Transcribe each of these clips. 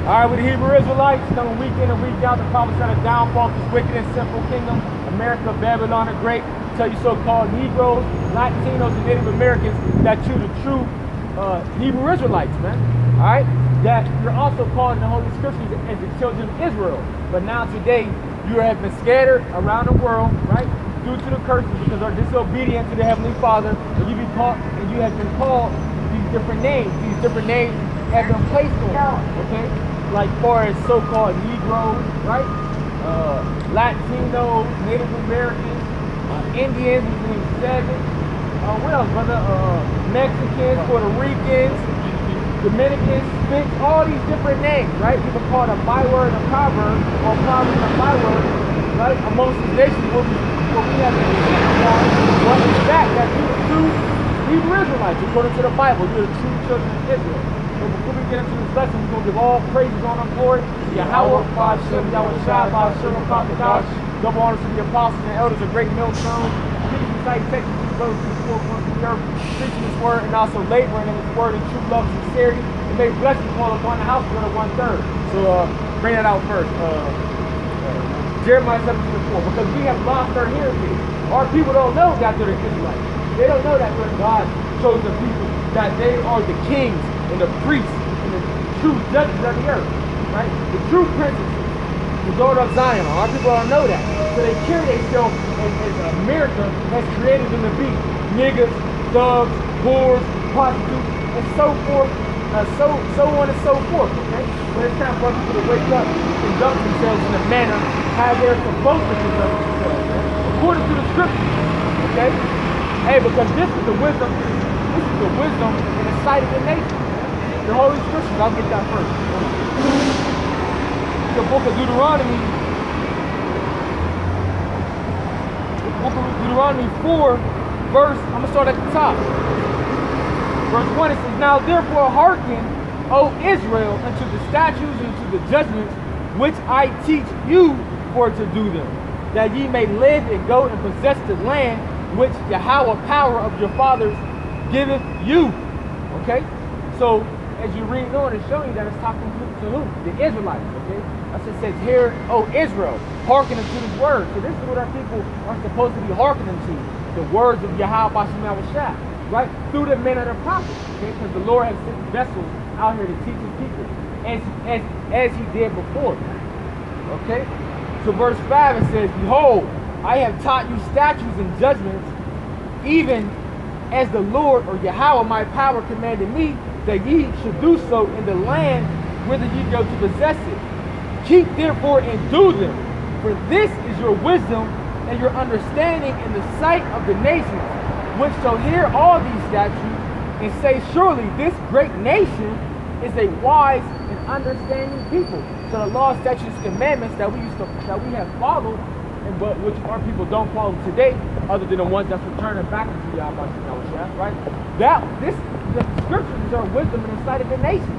All right, with the Hebrew Israelites, coming week in and week out, the promise of the downfall of this wicked and sinful kingdom, America, Babylon the Great, tell you so-called Negroes, Latinos, and Native Americans that you're the true Hebrew Israelites, man. All right, that you're also called in the Holy Scriptures as the children of Israel. But now today, you have been scattered around the world, right, due to the curses because of disobedience to the Heavenly Father, and you have been called these different names. These different names have been placed on you, okay? Like far as so-called Negroes, right? Latinos, Native Americans, Indians, which means 7. What else, brother? Mexicans, Puerto Ricans, Dominicans, Spanish, all these different names, right? People call it a byword, a proverb, or proverb and a byword, right? Amongst these nations, what we have to what is that you're the true Hebrew Israelites, according to the Bible. You're the true children of Israel. So before we get into this lesson, we're going to give all praises on our glory to Yahweh, Hashem, Yahweh Shai, Hashem, Prophet, double honors to the apostles and elders of great millstones, preaching sight, texting to those who spoke on the earth, preaching this word, and also laboring in this word in true love and sincerity, and may blessings fall upon the house of 1/3. So bring that out first. Jeremiah 17:4, because we have lost our hearing. Our people don't know that they're the Israelites. They don't know that we're God's chosen people, that they are the kings and the priests and the true judges of the earth, right? The true princesses, the daughter of Zion. Our people don't know that. So they carry themselves as America has created them to be. Niggas, thugs, whores, prostitutes, and so forth, so on and so forth, okay? But it's time for people to wake up and conduct themselves in a manner how they're supposed to conduct themselves, man, according to the scriptures, okay? Hey, because this is the wisdom in the sight of the nation. The Holy Scriptures, I'll get that first. The book of Deuteronomy. The book of Deuteronomy 4, verse, I'm going to start at the top. Verse 1, it says, now therefore hearken, O Israel, unto the statutes and to the judgments which I teach you for to do them, that ye may live and go and possess the land which Yahweh power of your fathers giveth you. Okay? So as you read on, it's showing you that it's talking to who? The Israelites, okay? As it says here, O Israel, hearken unto this word. So this is what our people are supposed to be hearkening to. The words of Yahweh Bashem Yahushua, right? Through the men of the prophets, okay? Because the Lord has sent vessels out here to teach his people as he did before. Okay? So verse 5, it says, behold, I have taught you statutes and judgments, even as the Lord or Yahweh my power commanded me, that ye should do so in the land whither ye go to possess it. Keep therefore and do them, for this is your wisdom and your understanding in the sight of the nations, which shall hear all these statutes and say, surely this great nation is a wise and understanding people. So the law, statutes, commandments that we have followed, and but which our people don't follow today, other than the ones that's returning back into Yahweh, right? The scriptures are wisdom in the sight of the nations.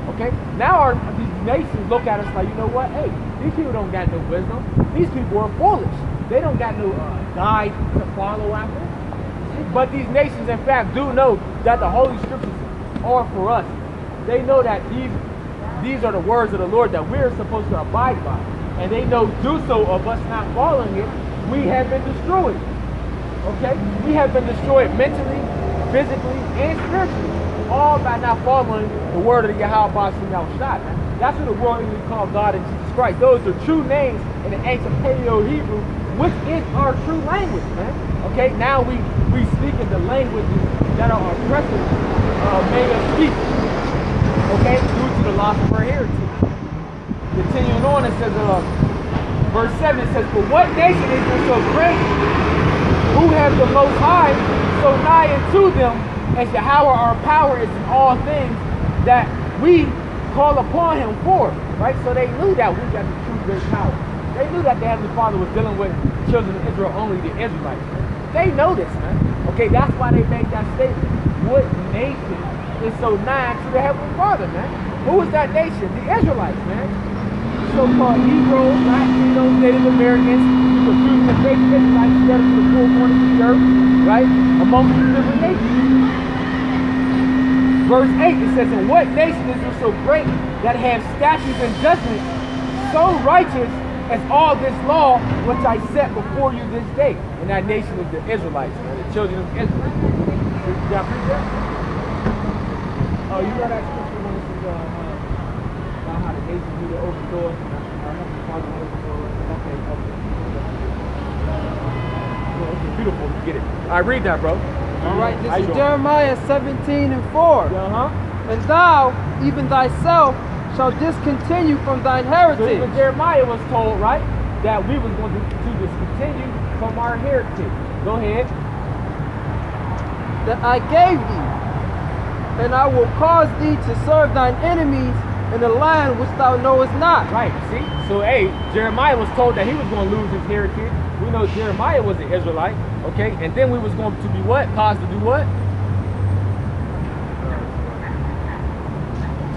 Okay? Now these nations look at us like, you know what? Hey, these people don't got no wisdom. These people are foolish. They don't got no guide to follow after. But these nations, in fact, do know that the Holy Scriptures are for us. They know that these are the words of the Lord that we're supposed to abide by. And they know do so of us not following it, we have been destroyed. Okay? We have been destroyed mentally, physically, and spiritually. All by not following the word of the Yahweh Bashem Yahushua. That's what the world even call God and Jesus Christ. Those are true names in the ancient Paleo-Hebrew, which is our true language, man. Okay? Now we speak in the languages that our oppressors made us speak. Okay? Due to the loss of our heritage. Continuing on, it says, verse 7, it says, for what nation is there so great, who have the Most High so nigh unto them, as Yahweh our power is in all things that we call upon him for, right? So they knew that we got the true great power. They knew that the Heavenly Father was dealing with the children of Israel, only the Israelites. They know this, man. Okay, that's why they made that statement. What nation is so nigh to the Heavenly Father, man? Who is that nation? The Israelites, man. So-called Negroes, Latinos, Native Americans, people choosing the great Israelites together to the four corners of the earth, right? Among these different nations. verse 8, it says, and what nation is there so great that have statutes and judgments so righteous as all this law which I set before you this day? And that nation is the Israelites, the children of Israel. Did y'all read that? Oh, you got that scripture when it says about how the nation do the open doors and our Heavenly Father open doors. Okay. Well, it's beautiful to get it. All right, read that, bro. All right, this is Jeremiah 17:4. And thou, even thyself, shall discontinue from thine heritage. So even Jeremiah was told, right, that we was going to discontinue from our heritage. Go ahead. That I gave thee, and I will cause thee to serve thine enemies in a land which thou knowest not. Right, see? So, hey, Jeremiah was told that he was going to lose his heritage. We know Jeremiah was an Israelite, okay? And then we was going to be what? Caused to do what?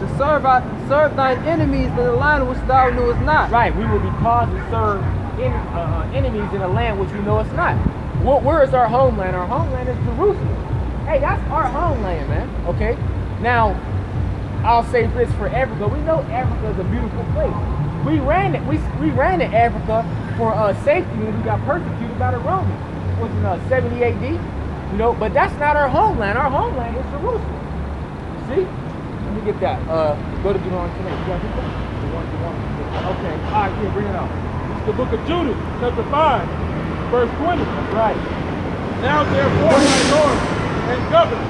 To serve thine enemies in a land which thou knewest not. Right, we will be caused to serve enemies in a land which we know it's not. Where is our homeland? Our homeland is Jerusalem. Hey, that's our homeland, man, okay? Now, I'll say this for Africa. We know Africa is a beautiful place. We ran to Africa for safety when we got persecuted by the Romans. It was in 70 AD, you know, but that's not our homeland. Our homeland is Jerusalem. You see? Let me get that. Go to Deuteronomy 28. You got this one? Okay. All right, yeah, bring it up. It's the book of Judah, chapter 5, verse 20. That's right. Now therefore, my Lord and governor,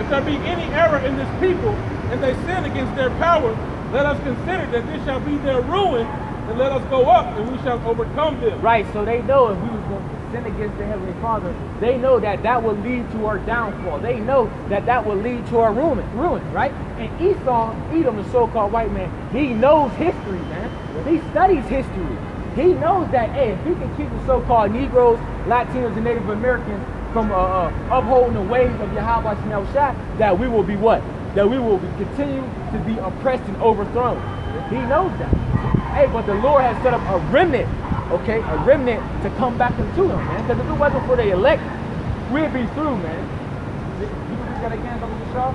if there be any error in this people, and they sin against their power, let us consider that this shall be their ruin, and let us go up, and we shall overcome them. Right, so they know if we was going to sin against the Heavenly Father, they know that that will lead to our downfall. They know that that will lead to our ruin, right? And Esau, Edom, the so-called white man, he knows history, man. He studies history. He knows that, hey, if he can keep the so-called Negroes, Latinos, and Native Americans from upholding the ways of Yahweh Shem Shah, that we will be what? That we will continue to be oppressed and overthrown. He knows that. Hey, but the Lord has set up a remnant, okay? A remnant to come back into him, man. Because if it wasn't for the elect, we'd be through, man. You can read that again, Dr. Shaw?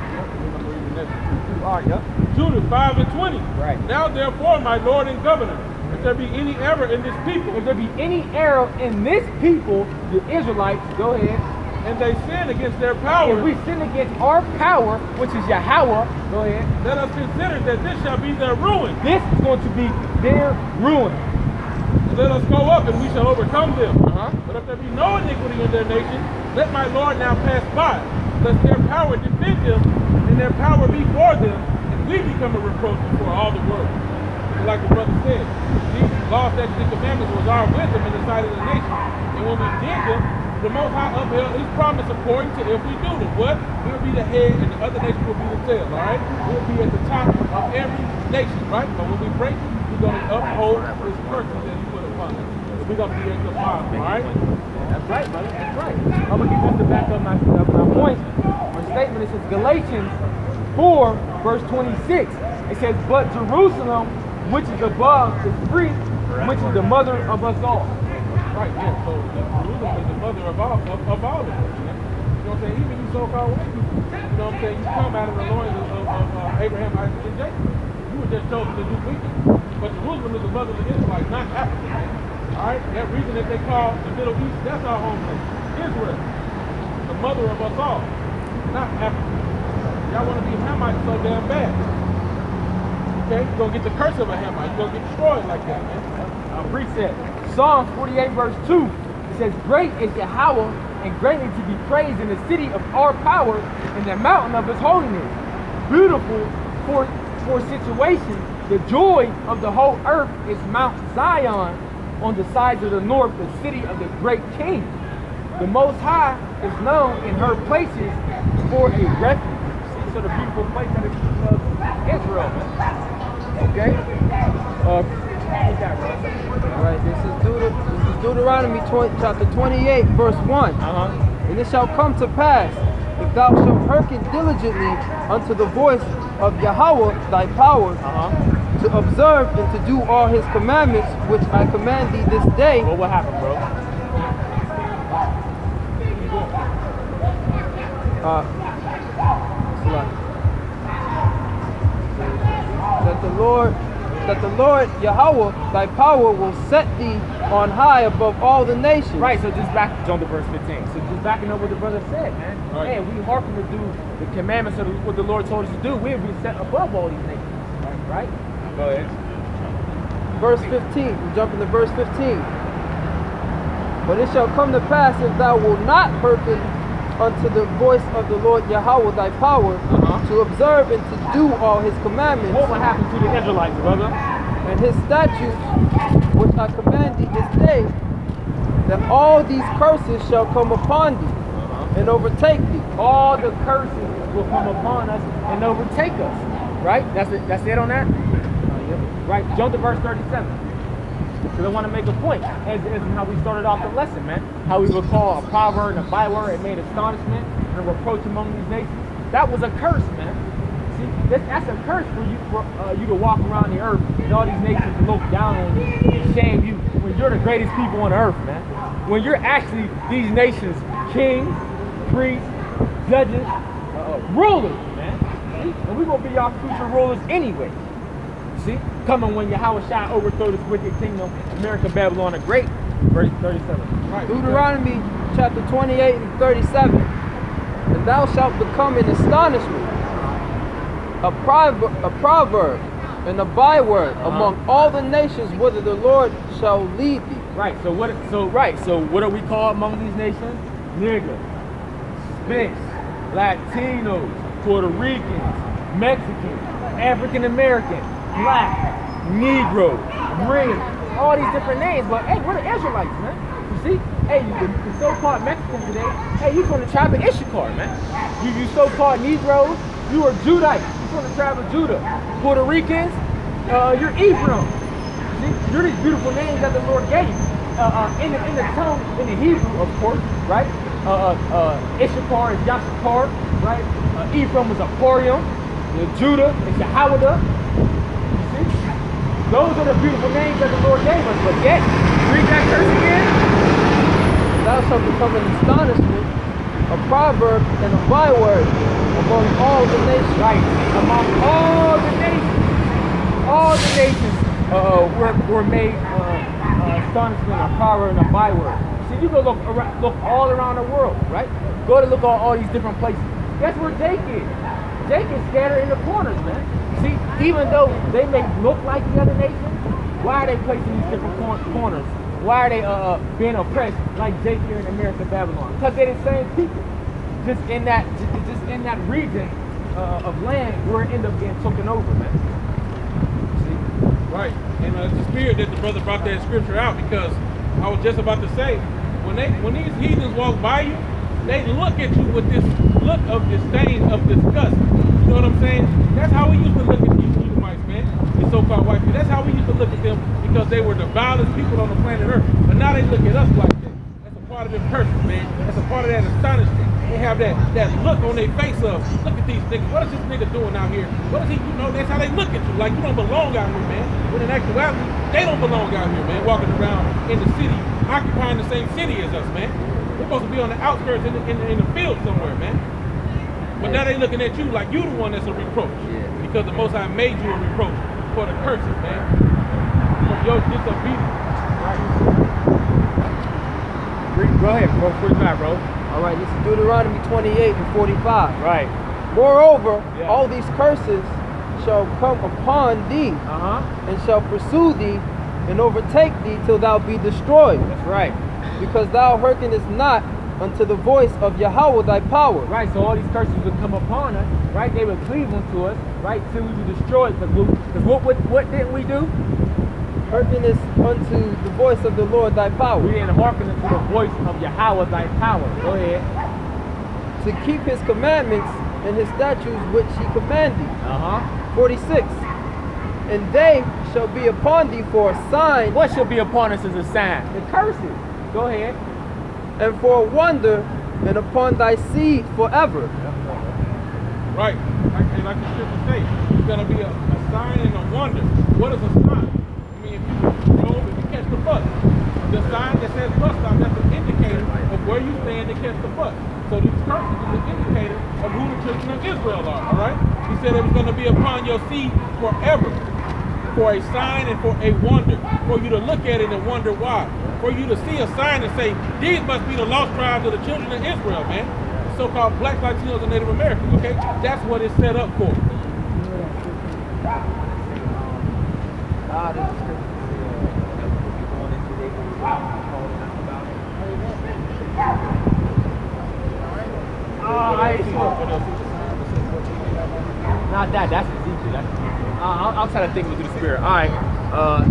All right, yep. Judah 5 and 20. Right. Now therefore, my Lord and governor, if there be any error in this people, if there be any error in this people, the Israelites, go ahead. And they sin against their power. If we sin against our power, which is Yahweh, go ahead. Let us consider that this shall be their ruin. This is going to be their ruin. And let us go up, and we shall overcome them. But if there be no iniquity in their nation, let my Lord now pass by, lest their power defend them, and their power be for them, and we become a reproach before all the world. And like the brother said, these laws, statutes, and commandments was our wisdom in the sight of the nation. And when we did them, the Most High upheld his promise according to if we do them. What? We'll be the head and the other nation will be the tail, all right? We'll be at the top of every nation, right? But when we break, we're going to uphold his purpose that he put upon us. So we're going to be at the bottom, all right? That's right, brother. That's right. I'm going to give this to back up my point. My statement, it says Galatians 4, verse 26. It says, but Jerusalem, which is above, is free, which is the mother of us all. Right, yeah, so Jerusalem is the mother of all of us. You know what I'm saying? Even you so-called white people, you know what I'm saying? You come out of the loins of Abraham, Isaac, and Jacob. You were just chosen to do wicked. But Jerusalem is the mother of the Israelites, not Africa, man. All right? That reason that they call the Middle East, that's our homeland. Israel, the mother of us all, not Africa. Y'all want to be Hamites so damn bad. Okay? You're going to get the curse of a Hamite. You're going to get destroyed like that, man. Precept. Psalms 48 verse 2, it says, great is Yahweh, and greatly to be praised in the city of our power, in the mountain of his holiness. Beautiful for situation, the joy of the whole earth is Mount Zion, on the sides of the north, the city of the great king. The Most High is known in her places for a refuge. See, so the beautiful place that is Israel. Okay? All right, this is Deuteronomy chapter 28, verse 1. And it shall come to pass, if thou shalt hearken diligently unto the voice of Yahweh thy power, to observe and to do all his commandments which I command thee this day. What will happen, bro? Lord Yahweh, thy power will set thee on high above all the nations. Right, so just back jump to verse 15. So just backing up what the brother said, man. Right. Hey, we hearken to do the commandments of what the Lord told us to do. We'll be set above all these nations. Right? Go ahead. Verse 15, we jump into verse 15. But it shall come to pass, if thou wilt not hearken unto the voice of the Lord Yahweh thy power, to observe and to do all his commandments. What will happen to the Israelites, brother? And his statutes, which I command thee this day, that all these curses shall come upon thee and overtake thee. All the curses will come upon us and overtake us. Right? That's it on that? Right, jump to verse 37. Because I want to make a point, as how we started off the lesson, man. How we would call a proverb and a byword and made astonishment and a reproach among these nations. That was a curse, man. See, that's a curse for you to walk around the earth and all these nations look down on you and shame you when you're the greatest people on earth, man. When you're actually these nations' kings, priests, judges, rulers, man. See? And we're going to be our future rulers anyway. See? Coming when Yahweh shall overthrow this wicked kingdom, America, Babylon the Great. Verse 37. Right. Deuteronomy chapter 28 and 37. And thou shalt become an astonishment, a proverb, and a byword among all the nations whither the Lord shall lead thee. Right. So what are we called among these nations? Niggas, Spanish, Latinos, Puerto Ricans, Mexicans, African Americans, Black, Negro, Green, all these different names. But hey, we're the Israelites, man. You see? Hey, the so-called Mexicans today, hey, you from the tribe of Issachar, man. You so-called Negroes, you are Judites. You from the tribe of Judah. Puerto Ricans, you're Ephraim. See? You're these beautiful names that the Lord gave you. In the tongue, in the Hebrew, of course, right? Issachar is Yashachar, right? Ephraim is Aporium. Judah is Yahweh. Those are the beautiful names that the Lord gave us, but yet, read that curse again. Thou shalt become an astonishment, a proverb, and a byword among all the nations. Right, among all the nations. All the nations were made astonishment, a proverb, and a byword. See, you go look all around the world, right? Go to look at all these different places. Guess where Jake is? Jake is scattered in the corners, man. See, even though they may look like the other nations, why are they placed in these different corners? Why are they being oppressed like Jake here in America, Babylon? Because they're the same people. Just in that region of land where it ended up getting taken over, man. See? Right. And it's the spirit that the brother brought that scripture out, because I was just about to say, when these heathens walk by you, they look at you with this look of disdain, of disgust. You know what I'm saying? That's how we used to look at these Edomites, man. These so-called white people. That's how we used to look at them, because they were the vilest people on the planet Earth. But now they look at us like this. That's a part of them curses, man. That's a part of that astonishment. They have that look on their face of, look at these niggas. What is this nigga doing out here? What is he, that's how they look at you. Like you don't belong out here, man. When in actuality, they don't belong out here, man. Walking around in the city, occupying the same city as us, man. We're supposed to be on the outskirts in the field somewhere, man. But now they looking at you like you the one that's a reproach. Because the Most High made you a reproach for the curses, man. For your disobedience. Go ahead, bro. 45, bro. All right, this is Deuteronomy 28 and 45. Right. Moreover, all these curses shall come upon thee, and shall pursue thee, and overtake thee till thou be destroyed. That's right. Because thou hearkenest not unto the voice of Yahweh thy power. Right, so all these curses would come upon us, right? They would cleave unto us, right, till we be destroyed. Because what didn't we do? Hearkenest unto the voice of the Lord thy power. We didn't hearken unto the voice of Yahweh thy power. Go ahead. To keep his commandments and his statutes which he commanded. 46. And they shall be upon thee for a sign. What shall be upon us as a sign? The curses. Go ahead. And for a wonder, and upon thy seed forever. Right. Like the scripture say, it's going to be a sign and a wonder. What is a sign? I mean, if you roll and you catch the bus, the sign that says bus stop, that's an indicator of where you stand to catch the bus. So these curses is an indicator of who the children of Israel are, all right? He said it was going to be upon your seed forever. for a sign and for a wonder, for you to look at it and wonder why, for you to see a sign and say, these must be the lost tribes of the children of Israel, man. So-called Black, Latinos, and Native Americans, okay? That's what it's set up for. Not that. That's Ezekiel. That's I'll try to think through the spirit. All right.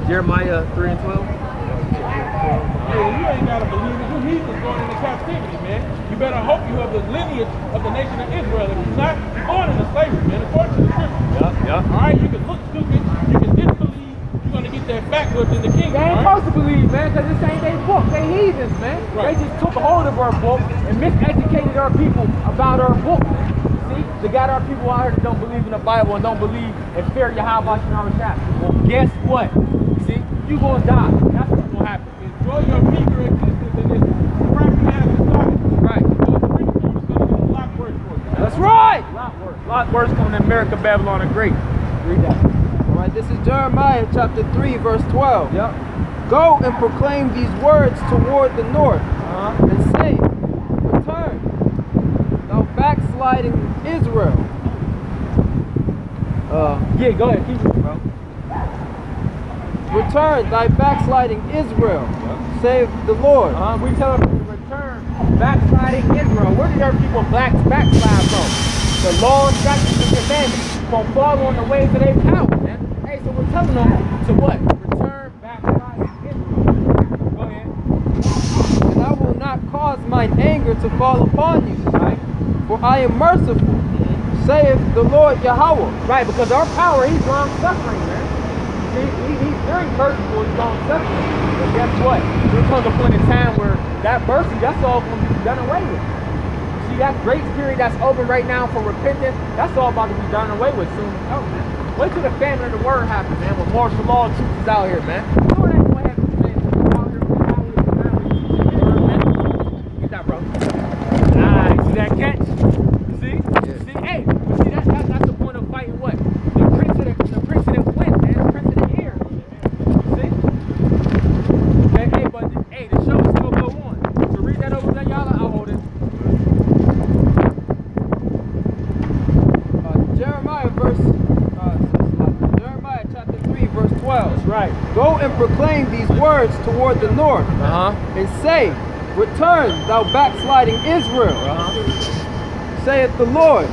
Jeremiah 3 and 12. Hey, you ain't gotta believe it. You heathens going into captivity, man. You better hope you have the lineage of the nation of Israel. If you're not, you're going into slavery, man. According to the scripture. Yeah. All right. You can look stupid. You can disbelieve. You're gonna get that backwoods in the kingdom. They ain't supposed to believe, man, because this ain't their book. They heathens, man. Right. They just took a hold of our book and miseducated our people about our book. See, they got our people out here that don't believe in the Bible and don't believe in fair Yahweh Shem Shah. Well, guess what? See, you gonna die. That's what's gonna happen. Enjoy your meager existence in this crappy ass society. Right. Because the rich dude's gonna get a lot worse for you. That's right. A lot worse. A lot worse coming in America, Babylon, and Great. Read that. All right, this is Jeremiah chapter 3, verse 12. Yep. Go and proclaim these words toward the north, and say, return, thou backsliding Israel. Yeah, go ahead. Keep it, bro. Return, thy backsliding Israel, save the Lord. We tell them to return, backsliding Israel. Where did our people backslide from? The law, statutes, and commandments. From following the ways of their power, man. Hey, so we're telling them to what? Return, backsliding Israel. Go ahead. And I will not cause mine anger to fall upon you, Right? for I am merciful, saith the Lord Yahweh. Right, because our power, he's long suffering, man. See, he's very merciful, he's long suffering. But guess what? There comes a point in time where that mercy, that's all going to be done away with. See, that grace period that's open right now for repentance, that's all about to be done away with soon. Oh, man. Wait till the famine of the word happens, man, when martial law troops is out here, man. You know what ain't going to happen, man? Out here, get that, bro. Nice. See that catch? See? Yeah. See, hey, see, that's the point of fighting what? The prince of the wind, man. The prince of the air. See? Hey, the show still go on. So read that over there, y'all. I'll hold it. Jeremiah chapter 3, verse 12. That's right. Go and proclaim these words toward the north, and say, return, thou backsliding Israel, saith the Lord,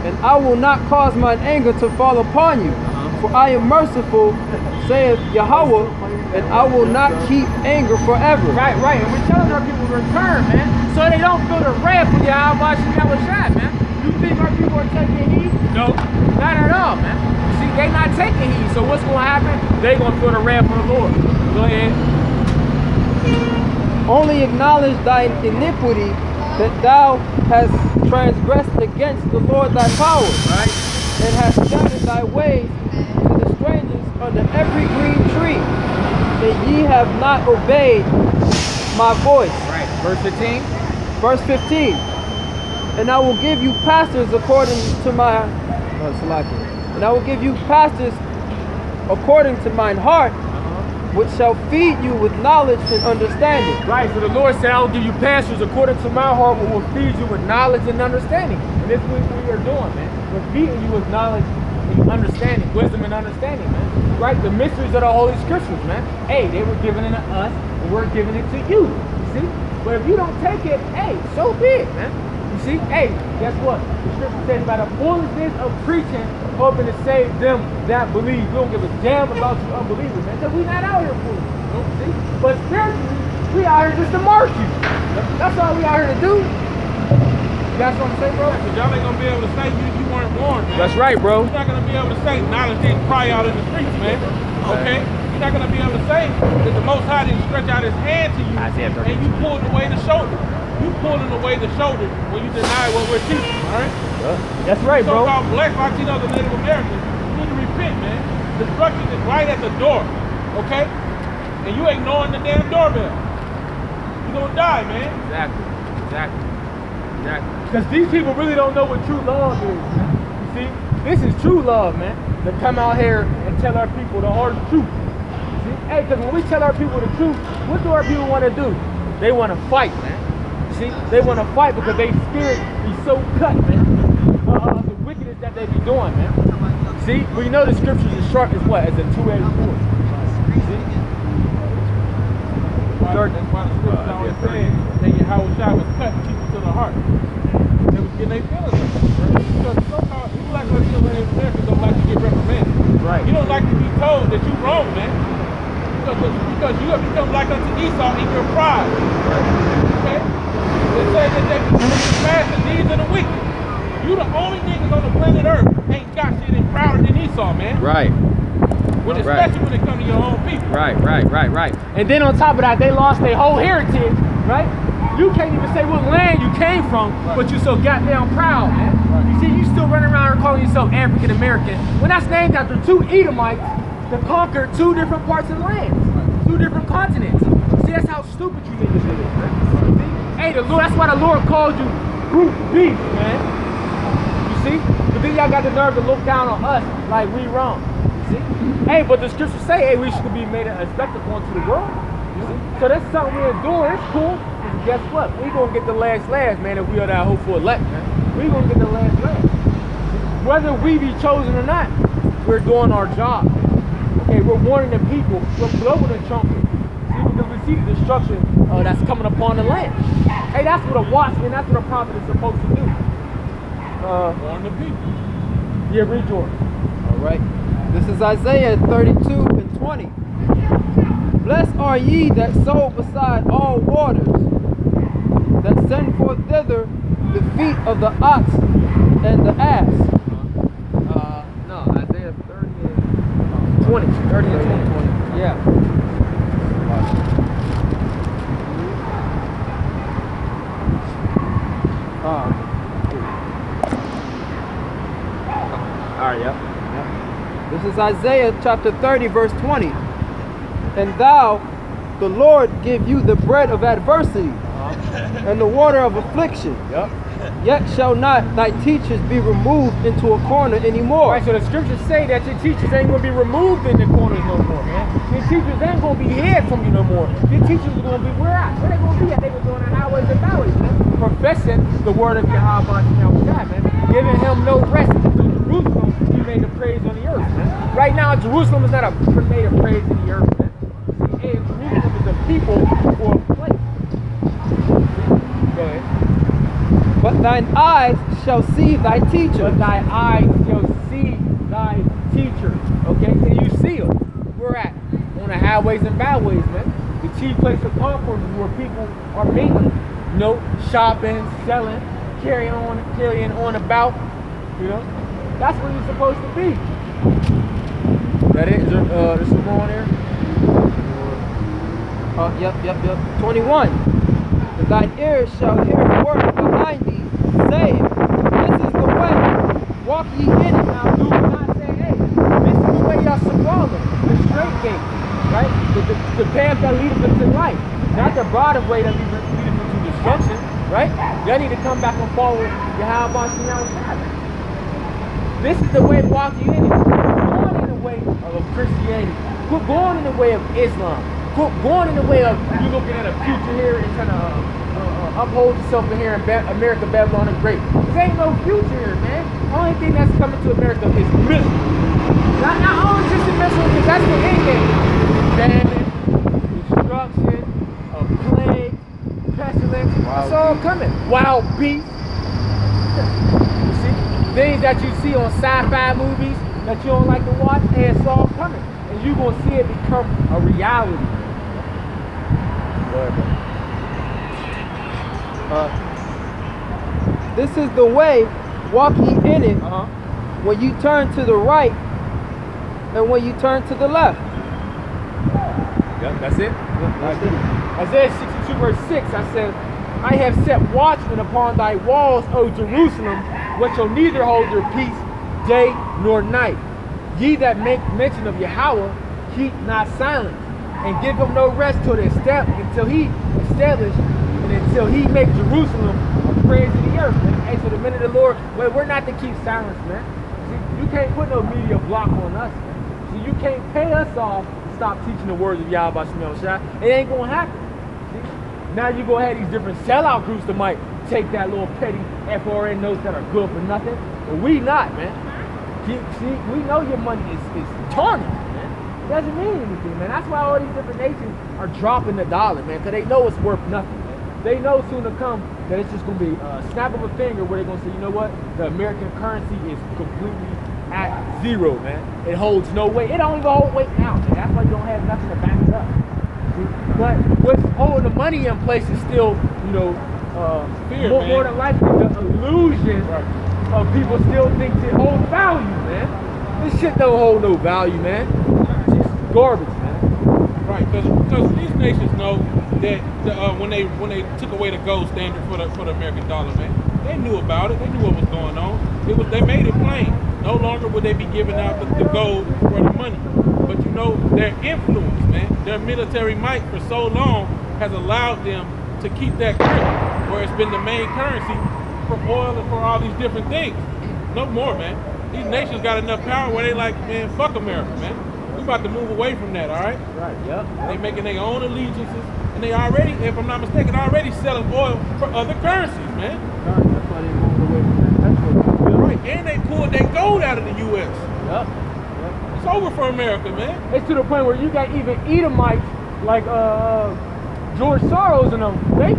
and I will not cause mine anger to fall upon you, for I am merciful, saith Yahweh, and I will not keep anger forever. Right. And we're telling our people to return, man, so they don't feel the wrath of Yahweh Shem, man. You think our people are taking heed? No, not at all, man. See, they not taking heed, so what's going to happen? They going to feel the wrath of the Lord. Go ahead. Only acknowledge thine iniquity, that thou hast transgressed against the Lord thy power, Right. and hast scattered thy ways to the strangers under every green tree, and ye have not obeyed my voice. Right. Verse 15. Verse 15. And I will give you pastors according to my and I will give you pastors according to mine heart, which shall feed you with knowledge and understanding. Right, so the Lord said, I will give you pastors according to my heart, which will feed you with knowledge and understanding. And this is what we are doing, man. We're feeding you with knowledge and understanding, wisdom and understanding, man. Right, the mysteries of the Holy Scriptures, man. Hey, they were given it to us, and we're giving it to you. You see? But if you don't take it, hey, so be it, man. You see? Hey, guess what? The Scripture says about the foolishness of preaching, hoping to save them that believe. We don't give a damn about you unbelievers, man, because we're not out here fools. See? But spiritually, we out here just to mark you. That's all we out here to do. You got something to say, bro? Because y'all ain't going to be able to say you weren't born, man. That's right, bro. You're not going to be able to say knowledge didn't cry out in the streets, man. Okay? You're not going to be able to say that the Most High didn't stretch out his hand to you and you pulled away the shoulder. You pulling away the shoulder when you deny what we're teaching, all right? That's right, bro. So-called Black, Latinos, and Native Americans, you need to repent, man. Destruction is right at the door, okay? And you ignoring the damn doorbell. You're going to die, man. Exactly. Because these people really don't know what true love is, man. You see? This is true love, man. To come out here and tell our people the hard truth. See? Hey, because when we tell our people the truth, what do our people want to do? They want to fight, man. See? They want to fight because they spirit be so cut, man. The wickedness that they be doing, man. See? We know the scriptures is sharp as what? As a two-edged sword. See? That's why the scripture always said that Yahweh was cutting people to the heart. They was getting their feelings hurt. Because somehow people like us here in America don't like to get reprimanded. Right. You don't like to be told that you're wrong, man. Because you have become like unto Esau in your pride. Okay? It says that they surpass the deeds of the wicked. You the only niggas on the planet Earth ain't got shit and prouder than Esau, man. Right. Especially when it comes to your own people. Right. And then on top of that, they lost their whole heritage, right? You can't even say what land you came from, but you so goddamn proud, man. You see, you still running around here calling yourself African American when that's named after two Edomites that conquered two different parts of the land, two different continents. See, that's how stupid you niggas is, man. See? Hey, the Lord, that's why the Lord called you brute beast, man. You see? But then y'all got the nerve to look down on us like we wrong. See? Hey, but the scriptures say, hey, we should be made a spectacle unto the world. You see? So that's something we're doing. It's cool. But guess what? We gonna get the last man, if we are that hopeful elect, man. We gonna get the last. Whether we be chosen or not, we're doing our job. Okay, we're warning the people. We're blowing the trumpet. See, because we see the destruction that's coming upon the land. Hey, that's what a watchman, that's what a prophet is supposed to do. Warn the people. Yeah, read yours. All right. This is Isaiah 32:20. Blessed are ye that sow beside all waters, that send forth thither the feet of the ox and the ass. No, Isaiah 30 and 20. Yeah. All right, yeah. This is Isaiah chapter 30, verse 20. And thou, the Lord, give you the bread of adversity and the water of affliction. Yep. Yet shall not thy teachers be removed into a corner anymore. Right, so the scriptures say that your teachers ain't going to be removed in the corners no more, man. Your teachers ain't going to be hid from you no more. Your teachers are going to be where at? Where they going to be at? They were doing the highways and byways, man. Professing the word of Yahweh, man. Giving him no rest until Jerusalem he made a praise on the earth, man. Right now, Jerusalem is not made a praise in the earth, man. See, and Jerusalem is a people or a place. Go ahead. But thine eyes shall see thy teacher. But thy eyes shall see thy teacher. Okay? And you see them. Where at? On the highways and byways, man. The chief place of concourse is where people are mingling. You know, shopping, selling, carrying on about. You know? That's where you're supposed to be. That it? There's some more on there? Yep. 21. And thine ears shall hear a word behind thee, saying, this is the way, walk ye in it. Now do not say, hey, this is the way y'all follow, the straight gate, right? The path that leads us to life, not the broader way that leads us to destruction, right? Y'all need to come back and follow Yahweh. This is the way, walk ye in it. Quit going in the way of Christianity. Quit going in the way of Islam. Quit going in the way of you looking at a future here and trying to uphold yourself in here in America, Babylon, and great. There ain't no future here, man. The only thing that's coming to America is misery. Not only just the misery, because that's the end game. Famine, destruction, a plague, pestilence. It's all coming. Wild beasts. You see? Things that you see on sci-fi movies that you don't like to watch, and it's all coming. And you're going to see it become a reality. This is the way, walk ye in it, when you turn to the right and when you turn to the left. Yep, that's it. Isaiah 62 verse 6, I said, I have set watchmen upon thy walls, O Jerusalem, which shall neither hold their peace day nor night. Ye that make mention of Yahweh, keep not silent, and give him no rest until he establish and until he make Jerusalem a praise of the earth. Man. Hey, so the men of the Lord, well, we're not to keep silence, man. See, you can't put no media block on us. See, you can't pay us off to stop teaching the words of Yahweh Shemel Shai. It ain't gonna happen. See? Now you go ahead these different sellout groups that might take that little petty FRN notes that are good for nothing, but we not, man. See, we know your money is tarnished, man. It doesn't mean anything, man. That's why all these different nations are dropping the dollar, man, because they know it's worth nothing. They know soon to come that it's just going to be a snap of a finger where they're going to say, you know what, the American currency is completely at zero, man. It holds no weight. It don't even hold weight now, man. That's why you don't have nothing to back it up. See? But what's holding the money in place is still, you know, fear, more than likely the illusion of people still think it holds value, man. This shit don't hold no value, man. It's just garbage, man. Right, because these nations know that when they took away the gold standard for the American dollar, man, they knew about it. They knew what was going on. They made it plain. No longer would they be giving out the gold for the money. But you know, their influence, man, their military might for so long has allowed them to keep that grip, where it's been the main currency for oil and for all these different things. No more, man. These nations got enough power where they like, man, fuck America, man. We about to move away from that, all right? Right, yep. They making their own allegiances, and they already, if I'm not mistaken, already selling oil for other currencies, man. Right, that's why they moved away from that. That's what Right, and they pulled their gold out of the U.S. Yep. It's over for America, man. It's to the point where you got even Edomites like George Soros and them. They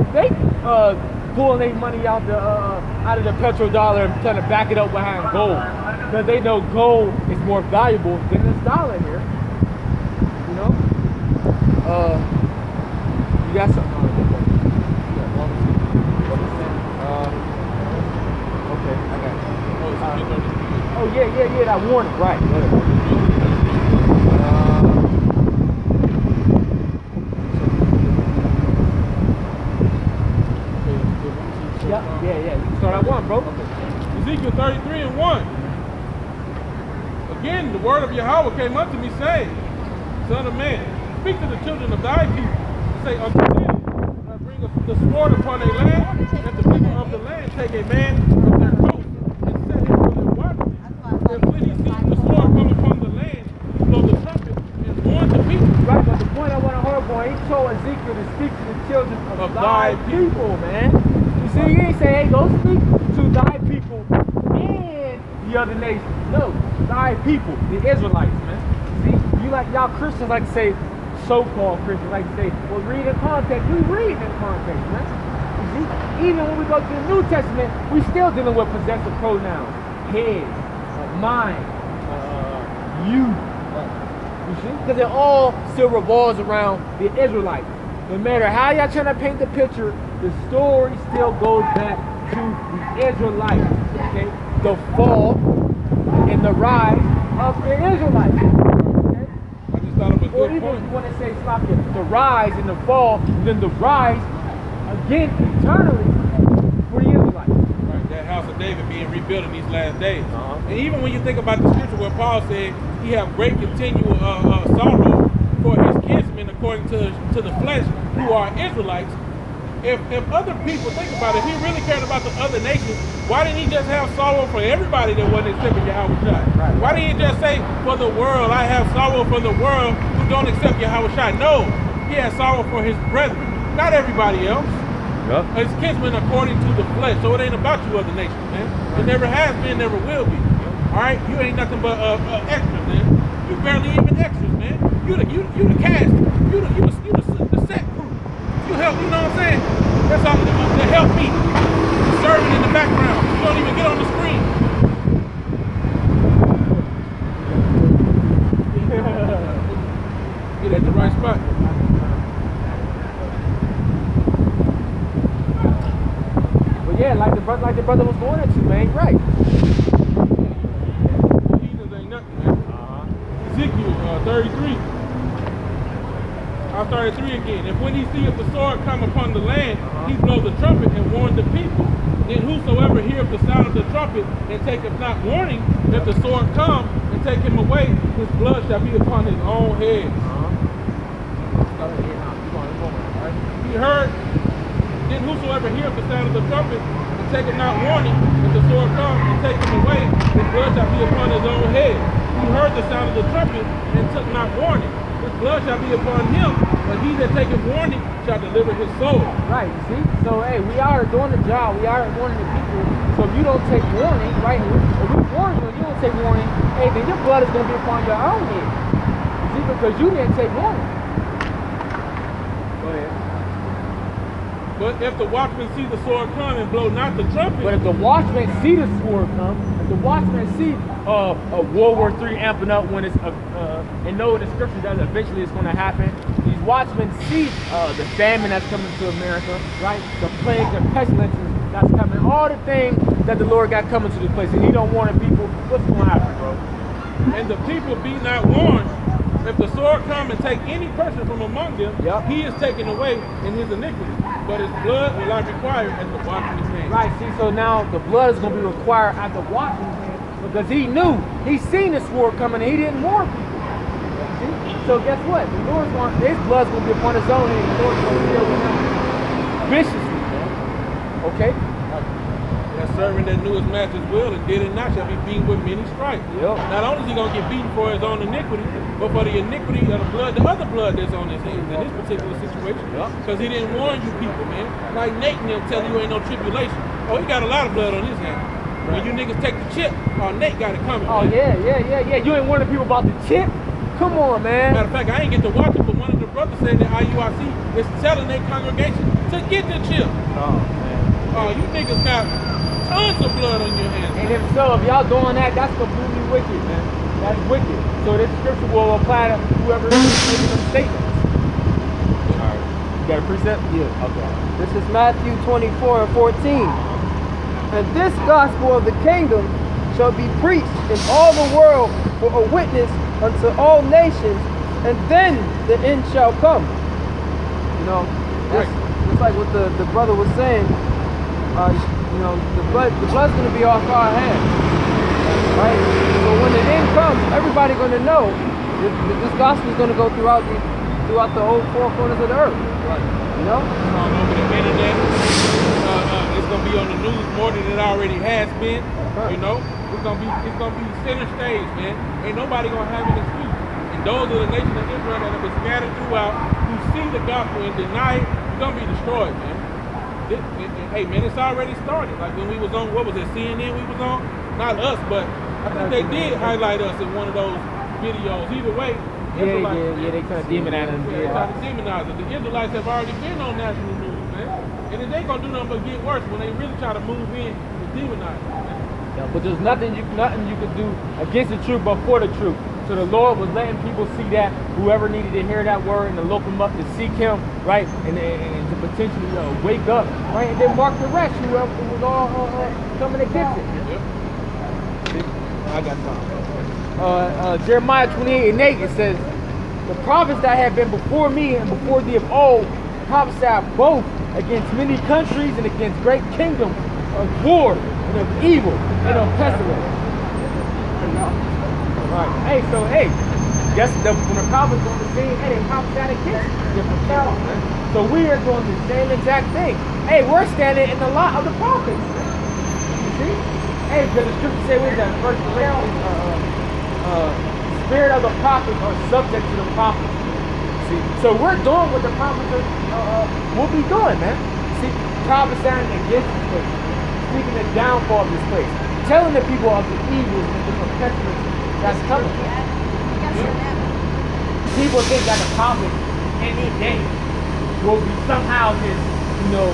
pulling their money out of the petrodollar and trying to back it up behind gold, because they know gold is more valuable than this dollar here. You know. You got something on it. Okay, I got it. Oh yeah, that warning, right. Yeah. You can start at 1, bro. Ezekiel 33:1. Again, the word of Yahweh came unto me, saying, Son of man, speak to the children of thy people, and say unto them, I bring the sword upon a land, and the people of the land take a man from their coast, and set him for their watches. And when he sees the sword come upon the land, he blow the trumpet, and warn the people. Right, but the point I want to harp on, he told Ezekiel to speak to the children of thy people, man. You see, he ain't say, hey, go speak to thy people and the other nations. No, thy people, the Israelites, man. See, you like, y'all Christians like to say, so-called Christians like to say, well, read in context. We read in context, man. You see, even when we go to the New Testament, we still dealing with possessive pronouns. Head, mind, you. You see? Because it all still revolves around the Israelites. No matter how y'all trying to paint the picture, the story still goes back to the Israelites. Okay? The fall and the rise of the Israelites. Okay? I just thought of a Or good even point. if you want to say stop the rise and the fall, then the rise again eternally for the Israelites. Right, that house of David being rebuilt in these last days. And even when you think about the scripture where Paul said he have great continual sorrow for his kinsmen according to the flesh, who are Israelites. If other people think about it, if he really cared about the other nations, why didn't he just have sorrow for everybody that wasn't accepting Yahweh Shai? Right. Why didn't he just say, for the world, I have sorrow for the world who don't accept Yahweh Shai? No, he has sorrow for his brethren, not everybody else. Yep. His kinsmen according to the flesh. So it ain't about you other nations, man. It never has been, never will be. All right, you ain't nothing but extras, man. You barely even extras, man. You the cast. You the set crew. You help. You know what I'm saying? That's all to help me. Serving in the background. You don't even get on the screen. Get at the right spot. But yeah, like the brother was going into, man. Right. Heathens ain't nothing, man. Ezekiel 33. I'll start at 3 again. If when he seeth the sword come upon the land, he blow the trumpet and warn the people. Then whosoever heareth the sound of the trumpet and taketh not warning, if the sword come and take him away, his blood shall be upon his own head. He heard, then whosoever heareth the sound of the trumpet and taketh not warning, if the sword come and take him away, his blood shall be upon his own head. He heard the sound of the trumpet and took not warning. His blood shall be upon him, but he that taketh warning shall deliver his soul. Right, you see? So, hey, we are doing the job. We are warning the people. So if you don't take warning, right, if we warn you and you don't take warning, hey, then your blood is going to be upon your own head. You see? Because you didn't take warning. Go ahead. But if the watchman see the sword come and blow not the trumpet. But if the watchmen see the sword come, if the watchmen see World War III amping up when it's, and know the scripture that eventually it's going to happen, these watchmen see the famine that's coming to America, right? The plagues and pestilences that's coming, all the things that the Lord got coming to this place, and he don't warn the people, what's going to happen, bro? And the people be not warned. If the sword come and take any person from among them, he is taken away in his iniquity. But his blood will I require at the watchman's hand. Right, see, so now the blood is going to be required at the watchman's hand because he knew, he seen the sword coming and he didn't warn people. See? So guess what? The Lord's going, his blood's going to be upon his own hand. The Lord's going to deal with him viciously, man. Okay? That servant that knew his master's will and did it not shall be beaten with many stripes. Not only is he going to get beaten for his own iniquity, but for the iniquity of the blood, the other blood that's on his hands in this particular situation. Because he didn't warn you people, man. Like Nate and them tell you ain't no tribulation. Oh, he got a lot of blood on his hands. When you niggas take the chip, oh, Nate got it coming. Oh, man. Yeah. You ain't warning people about the chip? Come on, man. Matter of fact, I ain't get to watch it, but one of the brothers said that IUIC is telling their congregation to get the chip. Oh, man. Oh, you niggas got tons of blood on your hands. And if so, if y'all doing that, that's completely wicked, man. That's wicked. So this scripture will apply to whoever is making them statements. Alright. You got a precept? Yeah. Okay. This is Matthew 24 and 14. And this gospel of the kingdom shall be preached in all the world for a witness unto all nations, and then the end shall come. You know, that's just like what the brother was saying. You know, the blood's going to be off our hands, right? So when the end comes, everybody's going to know that this gospel is going to go throughout the whole four corners of the earth. Right. You know? All over the internet. It's going to be on the news more than it already has been. You know, it's going to be center stage, man. Ain't nobody going to have an excuse. And those are the nation of Israel that have been scattered throughout, who see the gospel and deny it, it's going to be destroyed, man. Hey man, it's already started. Like when we was on, what was it, CNN we was on? Not us, but I think they did highlight us in one of those videos. Either way, they try to demonize us. They try to demonize us. The Israelites have already been on national news, man. And it ain't gonna do nothing but get worse when they really try to move in and demonize us, man. Yeah, but there's nothing you can do against the truth but for the truth. So the Lord was letting people see that whoever needed to hear that word and to look him up to seek him, right, and to potentially wake up, right, and then mark the rest whoever was all coming against it. Yep. I got time. Jeremiah 28 and 8, it says, the prophets that have been before me and before thee of old prophesied both against many countries and against great kingdoms of war and of evil and of pestilence. Right. Hey, guess when the prophets on the scene, hey, they prophesied against different powers. So we are doing the same exact thing. Hey, we're standing in the lot of the prophets. You see? Hey, because the scripture say with that first spirit of the prophets are subject to the prophets. See? So we're doing what the prophets will be doing, man. See, prophesying against this place, speaking the downfall of this place, telling the people of the evils and the pestilences that's coming. People think that the prophet any day will be somehow just, you know,